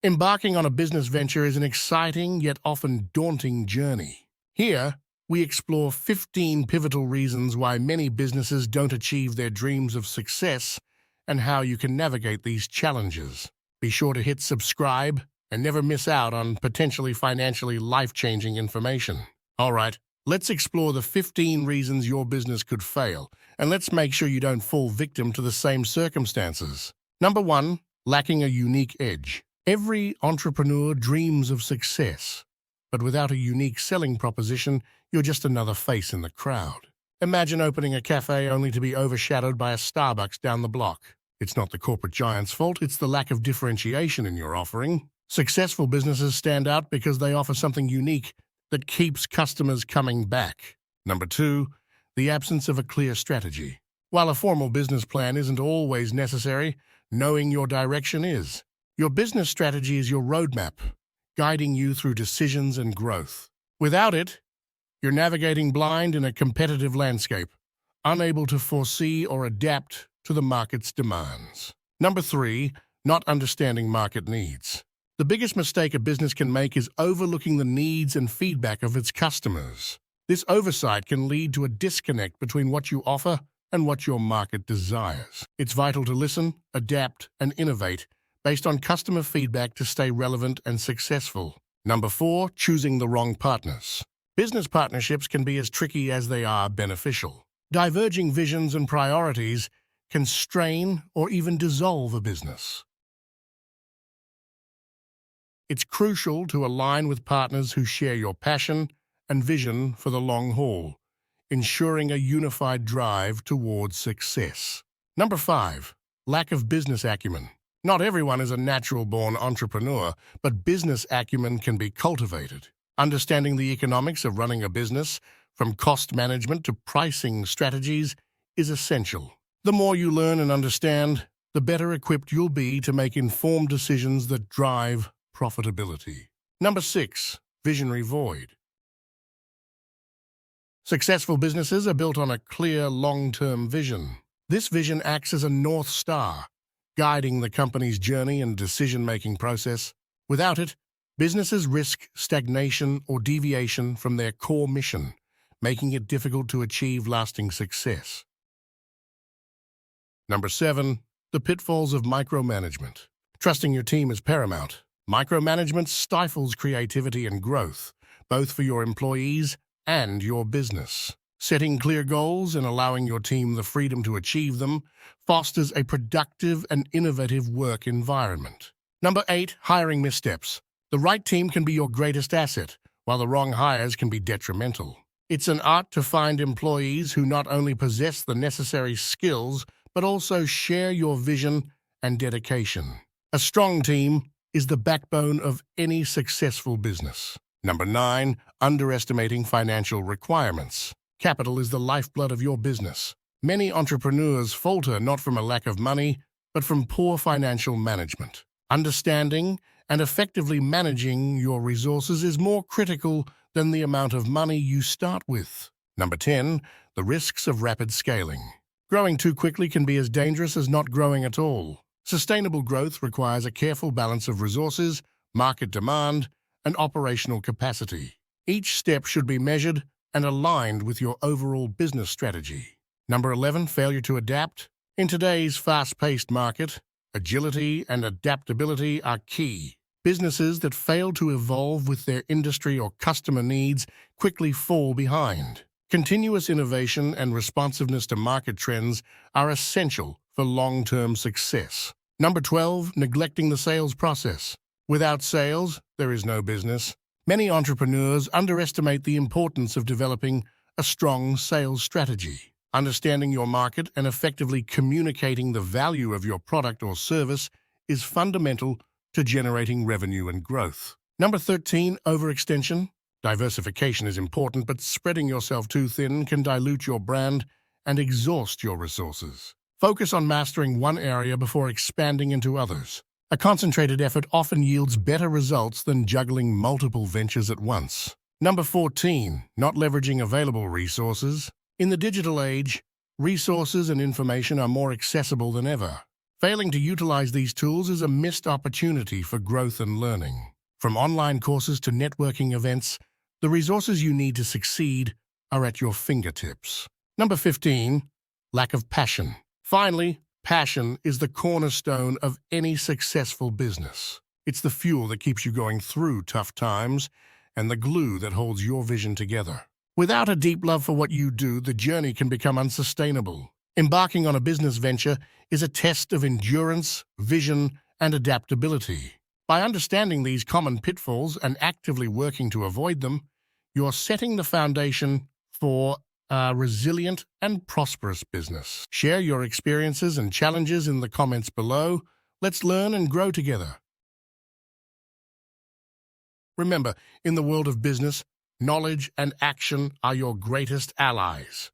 Embarking on a business venture is an exciting yet often daunting journey. Here, we explore 15 pivotal reasons why many businesses don't achieve their dreams of success and how you can navigate these challenges. Be sure to hit subscribe and never miss out on potentially financially life-changing information. All right, let's explore the 15 reasons your business could fail, and let's make sure you don't fall victim to the same circumstances. Number 1, lacking a unique edge. Every entrepreneur dreams of success, but without a unique selling proposition, you're just another face in the crowd. Imagine opening a cafe only to be overshadowed by a Starbucks down the block. It's not the corporate giant's fault, it's the lack of differentiation in your offering. Successful businesses stand out because they offer something unique that keeps customers coming back. Number 2, the absence of a clear strategy. While a formal business plan isn't always necessary, knowing your direction is. Your business strategy is your roadmap, guiding you through decisions and growth. Without it, you're navigating blind in a competitive landscape, unable to foresee or adapt to the market's demands. Number 3, not understanding market needs. The biggest mistake a business can make is overlooking the needs and feedback of its customers. This oversight can lead to a disconnect between what you offer and what your market desires. It's vital to listen, adapt, and innovate based on customer feedback to stay relevant and successful. Number 4, choosing the wrong partners. Business partnerships can be as tricky as they are beneficial. Diverging visions and priorities can strain or even dissolve a business. It's crucial to align with partners who share your passion and vision for the long haul, ensuring a unified drive towards success. Number 5, lack of business acumen. Not everyone is a natural-born entrepreneur, but business acumen can be cultivated. Understanding the economics of running a business, from cost management to pricing strategies, is essential. The more you learn and understand, the better equipped you'll be to make informed decisions that drive profitability. Number 6, visionary void. Successful businesses are built on a clear, long-term vision. This vision acts as a North Star, guiding the company's journey and decision-making process. Without it, businesses risk stagnation or deviation from their core mission, making it difficult to achieve lasting success. Number 7, the pitfalls of micromanagement. Trusting your team is paramount. Micromanagement stifles creativity and growth, both for your employees and your business. Setting clear goals and allowing your team the freedom to achieve them fosters a productive and innovative work environment. Number 8, hiring missteps. The right team can be your greatest asset, while the wrong hires can be detrimental. It's an art to find employees who not only possess the necessary skills, but also share your vision and dedication. A strong team is the backbone of any successful business. Number 9, underestimating financial requirements. Capital is the lifeblood of your business. Many entrepreneurs falter not from a lack of money, but from poor financial management. Understanding and effectively managing your resources is more critical than the amount of money you start with. Number 10, the risks of rapid scaling. Growing too quickly can be as dangerous as not growing at all. Sustainable growth requires a careful balance of resources, market demand, and operational capacity. Each step should be measured and aligned with your overall business strategy. Number 11, failure to adapt. In today's fast-paced market, agility and adaptability are key. Businesses that fail to evolve with their industry or customer needs quickly fall behind. Continuous innovation and responsiveness to market trends are essential for long-term success. Number 12, neglecting the sales process. Without sales, there is no business. Many entrepreneurs underestimate the importance of developing a strong sales strategy. Understanding your market and effectively communicating the value of your product or service is fundamental to generating revenue and growth. Number 13, overextension. Diversification is important, but spreading yourself too thin can dilute your brand and exhaust your resources. Focus on mastering one area before expanding into others. A concentrated effort often yields better results than juggling multiple ventures at once. Number 14, not leveraging available resources. In the digital age, resources and information are more accessible than ever. Failing to utilize these tools is a missed opportunity for growth and learning. From online courses to networking events, the resources you need to succeed are at your fingertips. Number 15, lack of passion. Finally, passion is the cornerstone of any successful business. It's the fuel that keeps you going through tough times and the glue that holds your vision together. Without a deep love for what you do, the journey can become unsustainable. Embarking on a business venture is a test of endurance, vision, and adaptability. By understanding these common pitfalls and actively working to avoid them, you're setting the foundation for a resilient and prosperous business. Share your experiences and challenges in the comments below. Let's learn and grow together. Remember, in the world of business, knowledge and action are your greatest allies.